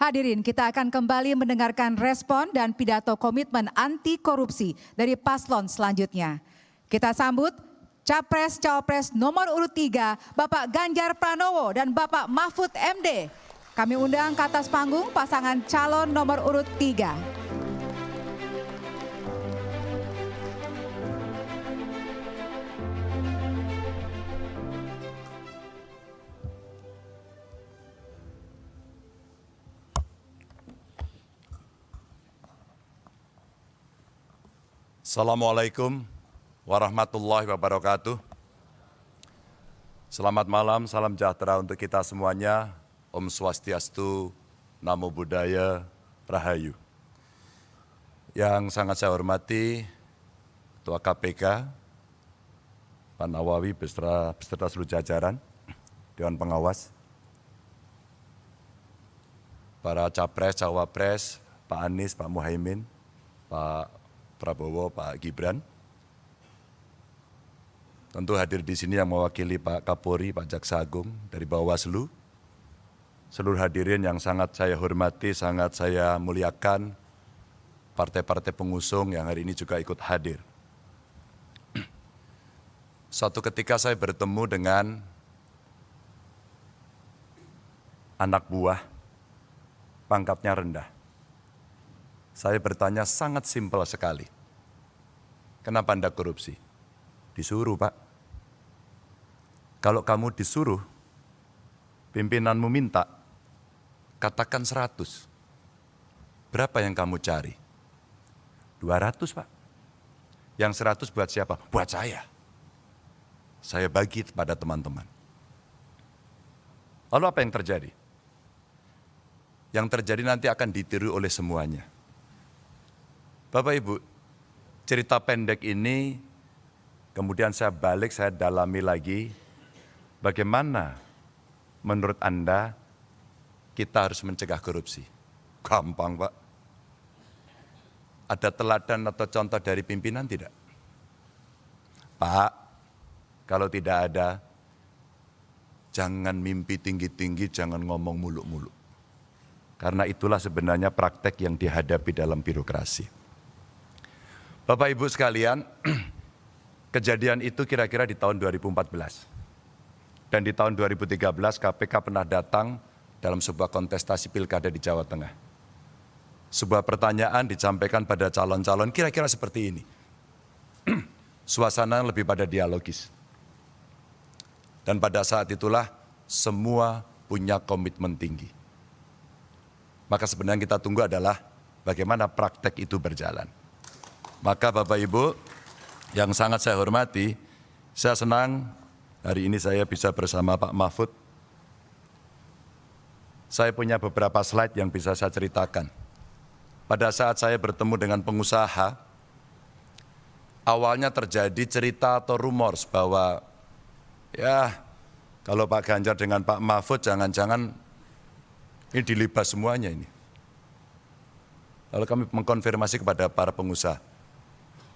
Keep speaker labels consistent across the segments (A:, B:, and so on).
A: Hadirin, kita akan kembali mendengarkan respon dan pidato komitmen anti korupsi dari paslon selanjutnya. Kita sambut Capres-Cawapres nomor urut 3, Bapak Ganjar Pranowo dan Bapak Mahfud MD. Kami undang ke atas panggung pasangan calon nomor urut 3.
B: Assalamualaikum warahmatullahi wabarakatuh. Selamat malam, salam sejahtera untuk kita semuanya. Om Swastiastu, Namo Buddhaya, Rahayu. Yang sangat saya hormati Ketua KPK, Pak Nawawi beserta seluruh jajaran, Dewan Pengawas, para Capres, Cawapres, Pak Anies, Pak Muhaimin, Pak Prabowo, Pak Gibran. Tentu hadir di sini yang mewakili Pak Kapolri, Pak Jaksa Agung dari Bawaslu. Seluruh hadirin yang sangat saya hormati, sangat saya muliakan, partai-partai pengusung yang hari ini juga ikut hadir. Suatu ketika saya bertemu dengan anak buah, pangkatnya rendah. Saya bertanya sangat simpel sekali. Kenapa Anda korupsi? Disuruh, Pak. Kalau kamu disuruh, pimpinanmu minta, katakan 100. Berapa yang kamu cari? 200, Pak. Yang 100 buat siapa? Buat saya. Saya bagi pada teman-teman. Lalu apa yang terjadi? Yang terjadi nanti akan ditiru oleh semuanya. Bapak Ibu, cerita pendek ini kemudian saya balik, saya dalami lagi. Bagaimana menurut Anda kita harus mencegah korupsi? Gampang, Pak. Ada teladan atau contoh dari pimpinan tidak? Pak, kalau tidak ada, jangan mimpi tinggi-tinggi, jangan ngomong muluk-muluk. Karena itulah sebenarnya praktek yang dihadapi dalam birokrasi. Bapak Ibu sekalian, kejadian itu kira-kira di tahun 2014. Dan di tahun 2013 KPK pernah datang dalam sebuah kontestasi pilkada di Jawa Tengah. Sebuah pertanyaan disampaikan pada calon-calon kira-kira seperti ini. Suasana lebih pada dialogis. Dan pada saat itulah semua punya komitmen tinggi. Maka sebenarnya kita tunggu adalah bagaimana praktek itu berjalan. Maka Bapak Ibu yang sangat saya hormati, saya senang hari ini saya bisa bersama Pak Mahfud. Saya punya beberapa slide yang bisa saya ceritakan. Pada saat saya bertemu dengan pengusaha, awalnya terjadi cerita atau rumors bahwa ya kalau Pak Ganjar dengan Pak Mahfud jangan-jangan ini dilibas semuanya ini. Lalu kami mengkonfirmasi kepada para pengusaha.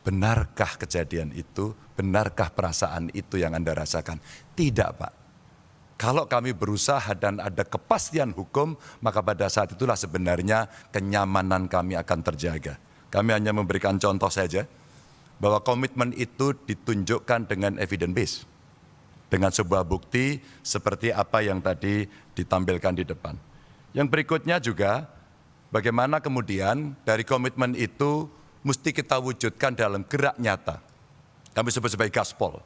B: Benarkah kejadian itu? Benarkah perasaan itu yang Anda rasakan? Tidak, Pak. Kalau kami berusaha dan ada kepastian hukum, maka pada saat itulah sebenarnya kenyamanan kami akan terjaga. Kami hanya memberikan contoh saja, bahwa komitmen itu ditunjukkan dengan evidence base. Dengan sebuah bukti seperti apa yang tadi ditampilkan di depan. Yang berikutnya juga, bagaimana kemudian dari komitmen itu mesti kita wujudkan dalam gerak nyata. Kami sebut sebagai gaspol.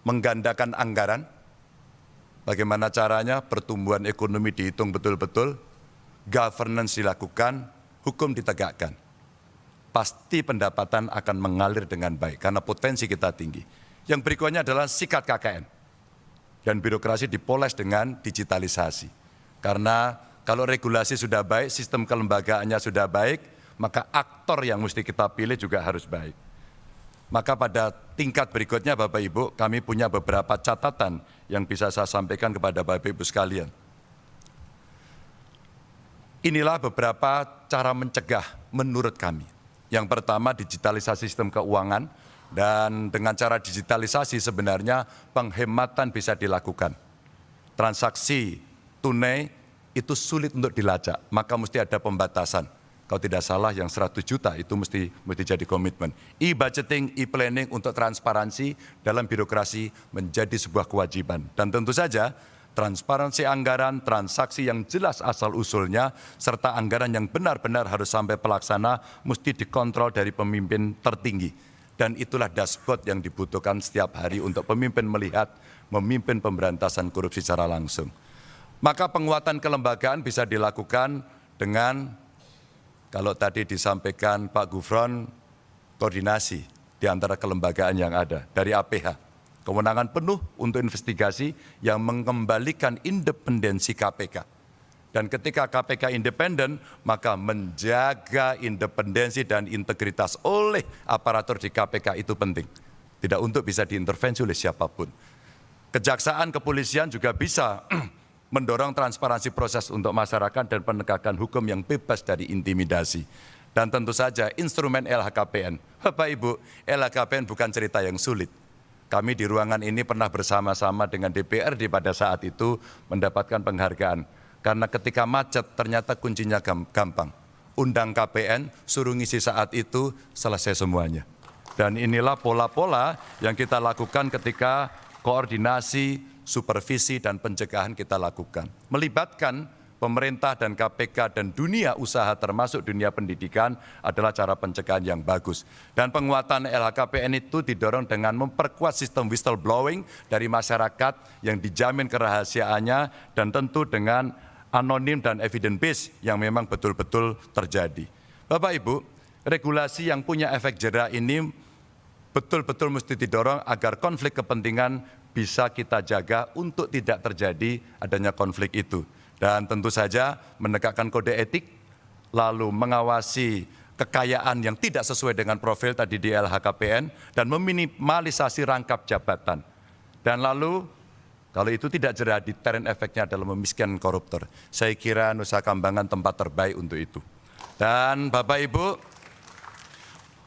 B: Menggandakan anggaran, bagaimana caranya pertumbuhan ekonomi dihitung betul-betul, governance dilakukan, hukum ditegakkan. Pasti pendapatan akan mengalir dengan baik, karena potensi kita tinggi. Yang berikutnya adalah sikat KKN. Dan birokrasi dipoles dengan digitalisasi. Karena kalau regulasi sudah baik, sistem kelembagaannya sudah baik, maka aktor yang mesti kita pilih juga harus baik. Maka pada tingkat berikutnya Bapak Ibu, kami punya beberapa catatan yang bisa saya sampaikan kepada Bapak Ibu sekalian. Inilah beberapa cara mencegah menurut kami. Yang pertama digitalisasi sistem keuangan, dan dengan cara digitalisasi sebenarnya penghematan bisa dilakukan. Transaksi tunai itu sulit untuk dilacak, maka mesti ada pembatasan. Kalau tidak salah yang 100 juta itu mesti jadi komitmen. E-budgeting, e-planning untuk transparansi dalam birokrasi menjadi sebuah kewajiban. Dan tentu saja transparansi anggaran, transaksi yang jelas asal-usulnya, serta anggaran yang benar-benar harus sampai pelaksana mesti dikontrol dari pemimpin tertinggi. Dan itulah dashboard yang dibutuhkan setiap hari untuk pemimpin melihat, memimpin pemberantasan korupsi secara langsung. Maka penguatan kelembagaan bisa dilakukan dengan, kalau tadi disampaikan Pak Gufron, koordinasi di antara kelembagaan yang ada dari APH. Kewenangan penuh untuk investigasi yang mengembalikan independensi KPK. Dan ketika KPK independen, maka menjaga independensi dan integritas oleh aparatur di KPK itu penting. Tidak untuk bisa diintervensi oleh siapapun. Kejaksaan, kepolisian juga bisa mendorong transparansi proses untuk masyarakat dan penegakan hukum yang bebas dari intimidasi. Dan tentu saja instrumen LHKPN. Bapak Ibu, LHKPN bukan cerita yang sulit. Kami di ruangan ini pernah bersama-sama dengan DPRD pada saat itu mendapatkan penghargaan. Karena ketika macet ternyata kuncinya gampang. Undang KPN, suruh ngisi saat itu, selesai semuanya. Dan inilah pola-pola yang kita lakukan ketika koordinasi, supervisi, dan pencegahan kita lakukan. Melibatkan pemerintah dan KPK dan dunia usaha termasuk dunia pendidikan adalah cara pencegahan yang bagus. Dan penguatan LHKPN itu didorong dengan memperkuat sistem whistleblowing dari masyarakat yang dijamin kerahasiaannya dan tentu dengan anonim dan evidence base yang memang betul-betul terjadi. Bapak Ibu, regulasi yang punya efek jera ini betul-betul mesti didorong agar konflik kepentingan bisa kita jaga untuk tidak terjadi adanya konflik itu. Dan tentu saja menegakkan kode etik, lalu mengawasi kekayaan yang tidak sesuai dengan profil tadi di LHKPN, dan meminimalisasi rangkap jabatan. Dan lalu, kalau itu tidak jera, deterrent efeknya adalah memiskinkan koruptor. Saya kira Nusa Kambangan tempat terbaik untuk itu. Dan Bapak Ibu,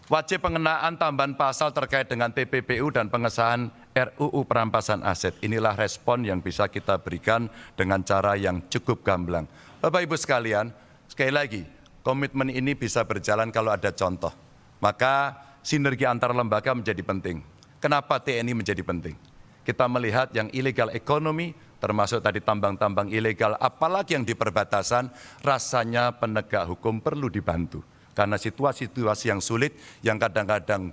B: wajib pengenaan tambahan pasal terkait dengan TPPU dan pengesahan RUU perampasan aset. Inilah respon yang bisa kita berikan dengan cara yang cukup gamblang. Bapak Ibu sekalian, sekali lagi, komitmen ini bisa berjalan kalau ada contoh. Maka sinergi antar lembaga menjadi penting. Kenapa TNI menjadi penting? Kita melihat yang illegal ekonomi, termasuk tadi tambang-tambang ilegal, apalagi yang di perbatasan, rasanya penegak hukum perlu dibantu. Karena situasi-situasi yang sulit, yang kadang-kadang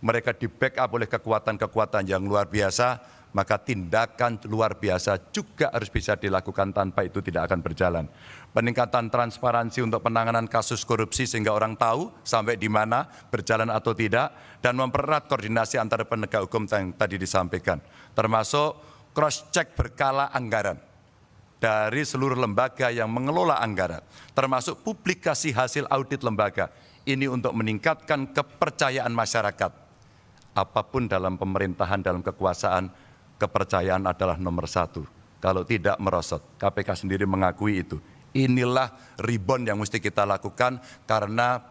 B: mereka di-backup oleh kekuatan-kekuatan yang luar biasa, maka tindakan luar biasa juga harus bisa dilakukan tanpa itu tidak akan berjalan. Peningkatan transparansi untuk penanganan kasus korupsi sehingga orang tahu sampai di mana berjalan atau tidak, dan mempererat koordinasi antara penegak hukum yang tadi disampaikan. Termasuk cross-check berkala anggaran dari seluruh lembaga yang mengelola anggaran, termasuk publikasi hasil audit lembaga. Ini untuk meningkatkan kepercayaan masyarakat. Apapun dalam pemerintahan, dalam kekuasaan, kepercayaan adalah nomor satu. Kalau tidak merosot, KPK sendiri mengakui itu. Inilah rebound yang mesti kita lakukan karena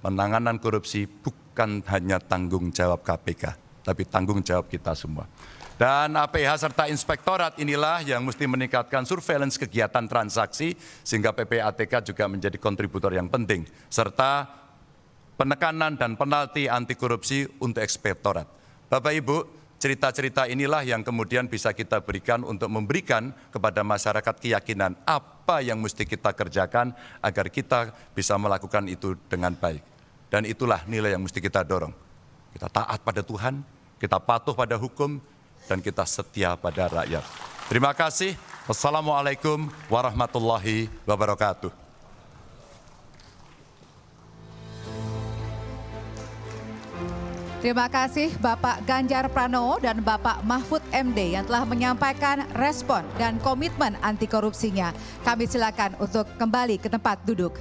B: penanganan korupsi bukan hanya tanggung jawab KPK, tapi tanggung jawab kita semua. Dan APH serta inspektorat inilah yang mesti meningkatkan surveillance kegiatan transaksi sehingga PPATK juga menjadi kontributor yang penting. Serta penekanan dan penalti anti korupsi untuk inspektorat. Bapak Ibu, cerita-cerita inilah yang kemudian bisa kita berikan untuk memberikan kepada masyarakat keyakinan apa yang mesti kita kerjakan agar kita bisa melakukan itu dengan baik. Dan itulah nilai yang mesti kita dorong. Kita taat pada Tuhan, kita patuh pada hukum, dan kita setia pada rakyat. Terima kasih. Wassalamualaikum warahmatullahi wabarakatuh.
A: Terima kasih Bapak Ganjar Pranowo dan Bapak Mahfud MD yang telah menyampaikan respon dan komitmen anti korupsinya. Kami silakan untuk kembali ke tempat duduk.